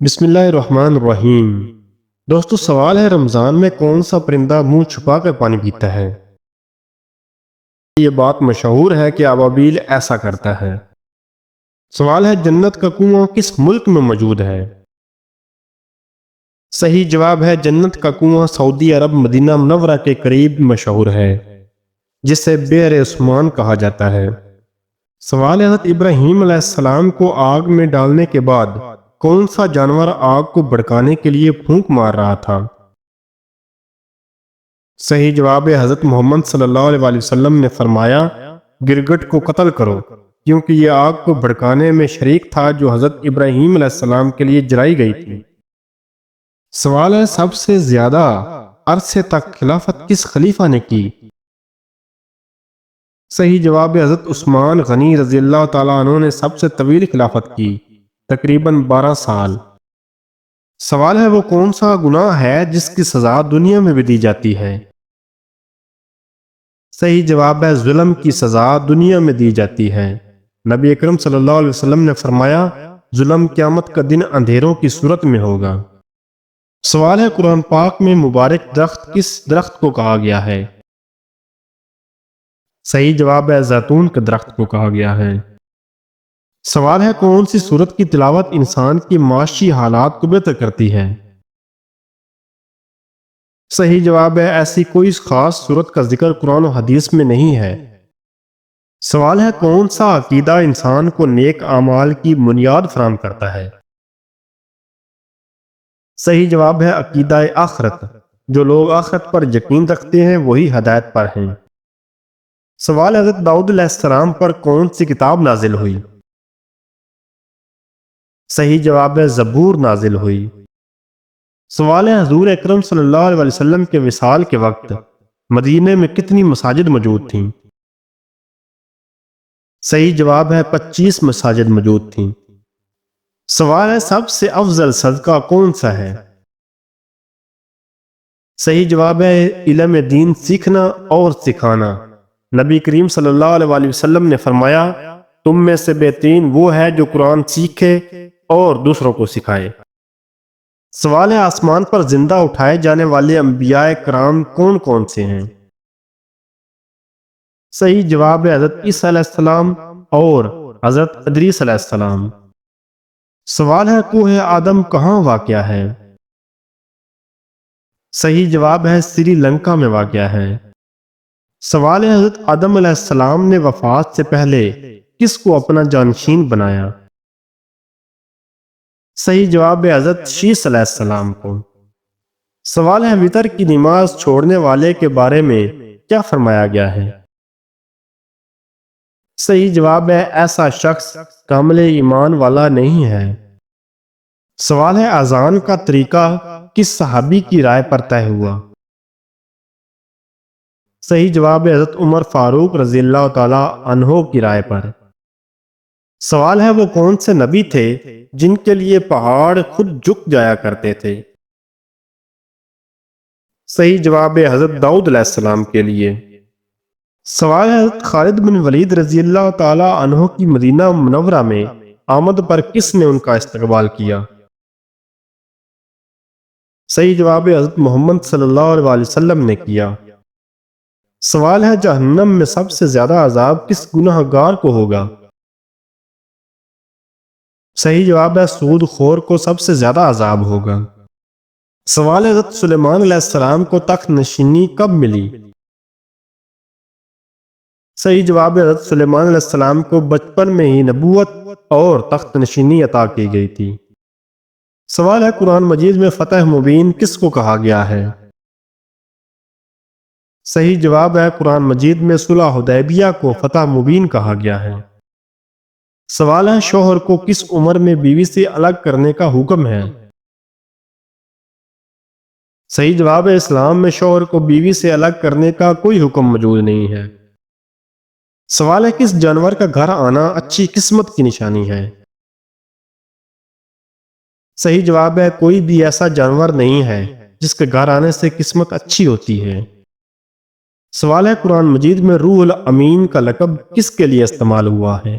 بسم اللہ الرحمن الرحیم۔ دوستو، سوال ہے رمضان میں کون سا پرندہ منہ چھپا کر پانی پیتا ہے؟ یہ بات مشہور ہے کہ ابابیل ایسا کرتا ہے۔ سوال ہے جنت کا کنواں کس ملک میں موجود ہے؟ صحیح جواب ہے جنت کا کنواں سعودی عرب مدینہ منورہ کے قریب مشہور ہے، جسے بئر عثمان کہا جاتا ہے۔ سوال ہے حضرت ابراہیم علیہ السلام کو آگ میں ڈالنے کے بعد کون سا جانور آگ کو بھڑکانے کے لیے پھونک مار رہا تھا؟ صحیح جواب ہے حضرت محمد صلی اللہ علیہ وسلم نے فرمایا گرگٹ کو قتل کرو، کیونکہ یہ آگ کو بھڑکانے میں شریک تھا جو حضرت ابراہیم علیہ السلام کے لیے جلائی گئی تھی۔ سوال ہے سب سے زیادہ عرصے تک خلافت کس خلیفہ نے کی؟ صحیح جواب ہے حضرت عثمان غنی رضی اللہ تعالیٰ عنہ نے سب سے طویل خلافت کی، تقریباً 12 سال۔ سوال ہے وہ کون سا گناہ ہے جس کی سزا دنیا میں بھی دی جاتی ہے؟ صحیح جواب ہے ظلم کی سزا دنیا میں دی جاتی ہے۔ نبی اکرم صلی اللہ علیہ وسلم نے فرمایا ظلم قیامت کا دن اندھیروں کی صورت میں ہوگا۔ سوال ہے قرآن پاک میں مبارک درخت کس درخت کو کہا گیا ہے؟ صحیح جواب ہے زیتون کے درخت کو کہا گیا ہے۔ سوال ہے کون سی سورت کی تلاوت انسان کی معاشی حالات کو بہتر کرتی ہے؟ صحیح جواب ہے ایسی کوئی خاص سورت کا ذکر قرآن و حدیث میں نہیں ہے۔ سوال ہے کون سا عقیدہ انسان کو نیک اعمال کی بنیاد فراہم کرتا ہے؟ صحیح جواب ہے عقیدہ آخرت۔ جو لوگ آخرت پر یقین رکھتے ہیں وہی ہدایت پر ہیں۔ سوال حضرت داؤد علیہ السلام پر کون سی کتاب نازل ہوئی؟ صحیح جواب ہے زبور نازل ہوئی۔ سوال ہے حضور اکرم صلی اللہ علیہ وسلم کے وصال کے وقت مدینے میں کتنی مساجد موجود تھیں؟ صحیح جواب ہے 25 مساجد موجود تھیں۔ سوال ہے سب سے افضل صدقہ کون سا ہے؟ صحیح جواب ہے علم دین سیکھنا اور سکھانا۔ نبی کریم صلی اللہ علیہ وسلم نے فرمایا تم میں سے بہترین وہ ہے جو قرآن سیکھے اور دوسروں کو سکھائے۔ سوال ہے آسمان پر زندہ اٹھائے جانے والے انبیاء کرام کون کون سے ہیں؟ صحیح جواب ہے حضرت عیسیٰ علیہ السلام اور حضرت ادریس علیہ السلام۔ سوال ہے کوہ آدم کہاں واقع ہے؟ صحیح جواب ہے سری لنکا میں واقع ہے۔ سوال ہے حضرت آدم علیہ السلام نے وفات سے پہلے کس کو اپنا جانشین بنایا؟ صحیح جواب ہے حضرت شیس علیہ السلام کو۔ سوال ہے وتر کی نماز چھوڑنے والے کے بارے میں کیا فرمایا گیا ہے؟ صحیح جواب ہے ایسا شخص کامل ایمان والا نہیں ہے۔ سوال ہے اذان کا طریقہ کس صحابی کی رائے پر طے ہوا؟ صحیح جواب ہے حضرت عمر فاروق رضی اللہ تعالی عنہ کی رائے پر۔ سوال ہے وہ کون سے نبی تھے جن کے لیے پہاڑ خود جھک جایا کرتے تھے؟ صحیح جواب ہے حضرت داؤد علیہ السلام کے لیے۔ سوال ہے حضرت خالد بن ولید رضی اللہ تعالی عنہ کی مدینہ منورہ میں آمد پر کس نے ان کا استقبال کیا؟ صحیح جواب ہے حضرت محمد صلی اللہ علیہ وسلم نے کیا۔ سوال ہے جہنم میں سب سے زیادہ عذاب کس گناہ گار کو ہوگا؟ صحیح جواب ہے سود خور کو سب سے زیادہ عذاب ہوگا۔ سوال ہے حضرت سلیمان علیہ السلام کو تخت نشینی کب ملی؟ صحیح جواب ہے حضرت سلیمان علیہ السلام کو بچپن میں ہی نبوت اور تخت نشینی عطا کی گئی تھی۔ سوال ہے قرآن مجید میں فتح مبین کس کو کہا گیا ہے؟ صحیح جواب ہے قرآن مجید میں صلح حدیبیہ کو فتح مبین کہا گیا ہے۔ سوال ہے شوہر کو کس عمر میں بیوی سے الگ کرنے کا حکم ہے؟ صحیح جواب ہے اسلام میں شوہر کو بیوی سے الگ کرنے کا کوئی حکم موجود نہیں ہے۔ سوال ہے کس جانور کا گھر آنا اچھی قسمت کی نشانی ہے؟ صحیح جواب ہے کوئی بھی ایسا جانور نہیں ہے جس کے گھر آنے سے قسمت اچھی ہوتی ہے۔ سوال ہے قرآن مجید میں روح الامین کا لقب کس کے لیے استعمال ہوا ہے؟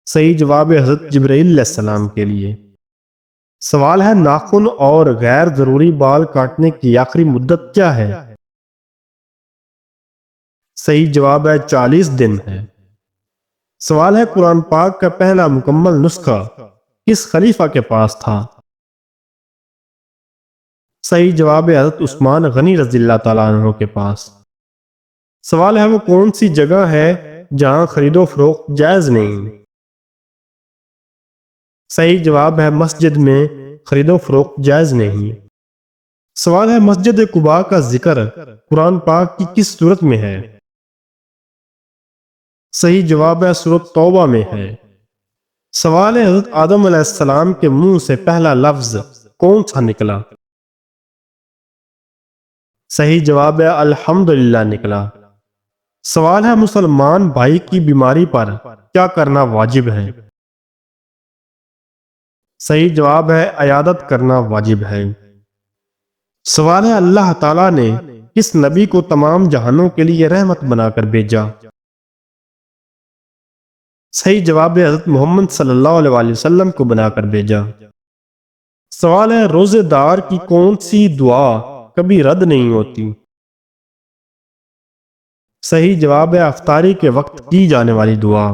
صحیح جواب ہے حضرت جبرائیل علیہ السلام کے لیے۔ سوال ہے ناخن اور غیر ضروری بال کاٹنے کی آخری مدت کیا ہے؟ صحیح جواب ہے 40 دن ہے۔ سوال ہے قرآن پاک کا پہلا مکمل نسخہ کس خلیفہ کے پاس تھا؟ صحیح جواب ہے حضرت عثمان غنی رضی اللہ تعالیٰ عنہ کے پاس۔ سوال ہے وہ کون سی جگہ ہے جہاں خرید و فروخت جائز نہیں؟ صحیح جواب ہے مسجد میں خرید و فروخت جائز نہیں۔ سوال ہے مسجد قباء کا ذکر قرآن پاک کی کس سورت میں ہے؟ صحیح جواب ہے سورۃ توبہ میں ہے۔ سوال ہے حضرت آدم علیہ السلام کے منہ سے پہلا لفظ کون سا نکلا؟ صحیح جواب ہے الحمدللہ نکلا۔ سوال ہے مسلمان بھائی کی بیماری پر کیا کرنا واجب ہے؟ صحیح جواب ہے عیادت کرنا واجب ہے۔ سوال ہے اللہ تعالیٰ نے کس نبی کو تمام جہانوں کے لیے رحمت بنا کر بھیجا؟ صحیح جواب ہے حضرت محمد صلی اللہ علیہ وسلم کو بنا کر بھیجا۔ سوال ہے روزے دار کی کون سی دعا کبھی رد نہیں ہوتی؟ صحیح جواب ہے افطاری کے وقت کی جانے والی دعا۔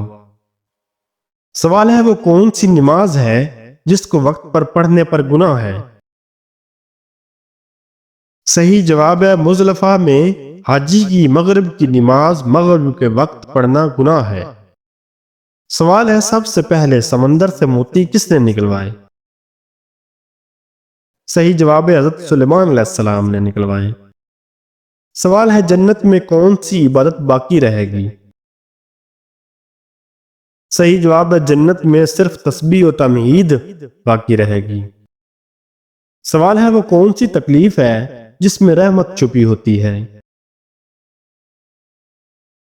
سوال ہے وہ کون سی نماز ہے جس کو وقت پر پڑھنے پر گناہ ہے؟ صحیح جواب ہے مزدلفہ میں حاجی کی مغرب کی نماز مغرب کے وقت پڑھنا گناہ ہے۔ سوال ہے سب سے پہلے سمندر سے موتی کس نے نکلوائے؟ صحیح جواب ہے حضرت سلیمان علیہ السلام نے نکلوائے۔ سوال ہے جنت میں کون سی عبادت باقی رہے گی؟ صحیح جواب ہے جنت میں صرف تسبیح و تحمید باقی رہے گی۔ سوال ہے وہ کون سی تکلیف ہے جس میں رحمت چھپی ہوتی ہے؟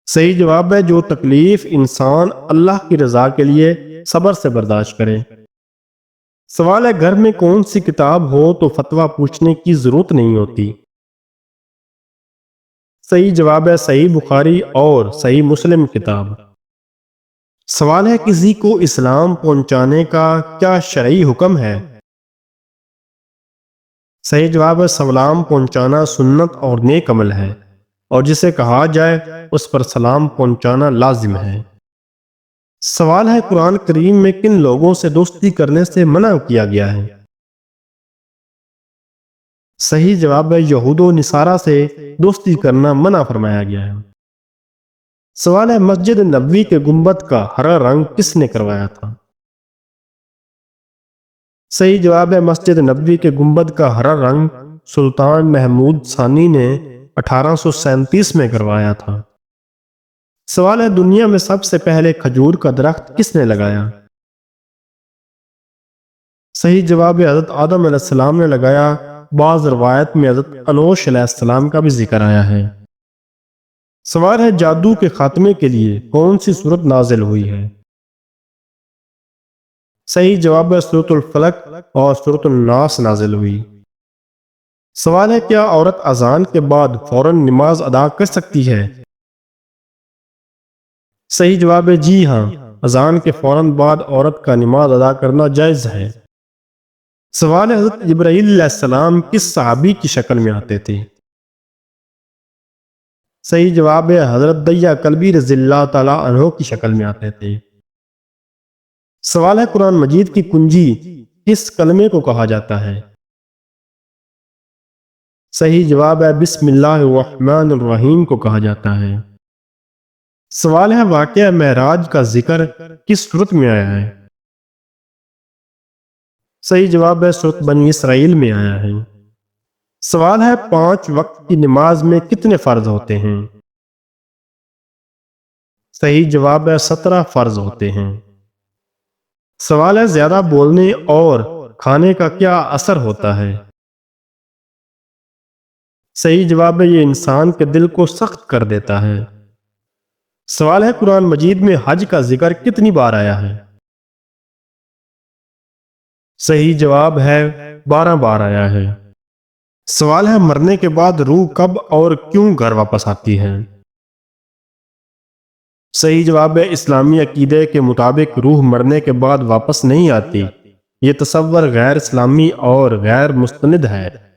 صحیح جواب ہے جو تکلیف انسان اللہ کی رضا کے لیے صبر سے برداشت کرے۔ سوال ہے گھر میں کون سی کتاب ہو تو فتویٰ پوچھنے کی ضرورت نہیں ہوتی؟ صحیح جواب ہے صحیح بخاری اور صحیح مسلم کتاب۔ سوال ہے کسی کو اسلام پہنچانے کا کیا شرعی حکم ہے؟ صحیح جواب ہے سلام پہنچانا سنت اور نیک عمل ہے، اور جسے کہا جائے اس پر سلام پہنچانا لازم ہے۔ سوال ہے قرآن کریم میں کن لوگوں سے دوستی کرنے سے منع کیا گیا ہے؟ صحیح جواب ہے یہود و نصارہ سے دوستی کرنا منع فرمایا گیا ہے۔ سوال ہے مسجد نبوی کے گنبد کا ہرا رنگ کس نے کروایا تھا؟ صحیح جواب ہے مسجد نبوی کے گنبد کا ہرا رنگ سلطان محمود ثانی نے 1837 میں کروایا تھا۔ سوال ہے دنیا میں سب سے پہلے کھجور کا درخت کس نے لگایا؟ صحیح جواب ہے حضرت آدم علیہ السلام نے لگایا۔ بعض روایت میں حضرت انوش علیہ السلام کا بھی ذکر آیا ہے۔ سوال ہے جادو کے خاتمے کے لیے کون سی سورت نازل ہوئی ہے؟ صحیح جواب ہے سورۃ الفلق اور سورۃ الناس نازل ہوئی۔ سوال ہے کیا عورت اذان کے بعد فوراً نماز ادا کر سکتی ہے؟ صحیح جواب ہے جی ہاں، اذان کے فوراً بعد عورت کا نماز ادا کرنا جائز ہے۔ سوال ہے حضرت جبرائیل علیہ السلام کس صحابی کی شکل میں آتے تھے؟ صحیح جواب ہے حضرت دحیہ کلبی رضی اللہ تعالیٰ عنہ کی شکل میں آتے تھے۔ سوال ہے قرآن مجید کی کنجی کس کلمے کو کہا جاتا ہے؟ صحیح جواب ہے بسم اللہ الرحمن الرحیم کو کہا جاتا ہے۔ سوال ہے واقعہ معراج کا ذکر کس سورت میں آیا ہے؟ صحیح جواب ہے سورۃ بنی اسرائیل میں آیا ہے۔ سوال ہے 5 وقت کی نماز میں کتنے فرض ہوتے ہیں؟ صحیح جواب ہے 17 فرض ہوتے ہیں۔ سوال ہے زیادہ بولنے اور کھانے کا کیا اثر ہوتا ہے؟ صحیح جواب ہے یہ انسان کے دل کو سخت کر دیتا ہے۔ سوال ہے قرآن مجید میں حج کا ذکر کتنی بار آیا ہے؟ صحیح جواب ہے 12 بار آیا ہے۔ سوال ہے مرنے کے بعد روح کب اور کیوں گھر واپس آتی ہے؟ صحیح جواب ہے اسلامی عقیدے کے مطابق روح مرنے کے بعد واپس نہیں آتی۔ یہ تصور غیر اسلامی اور غیر مستند ہے۔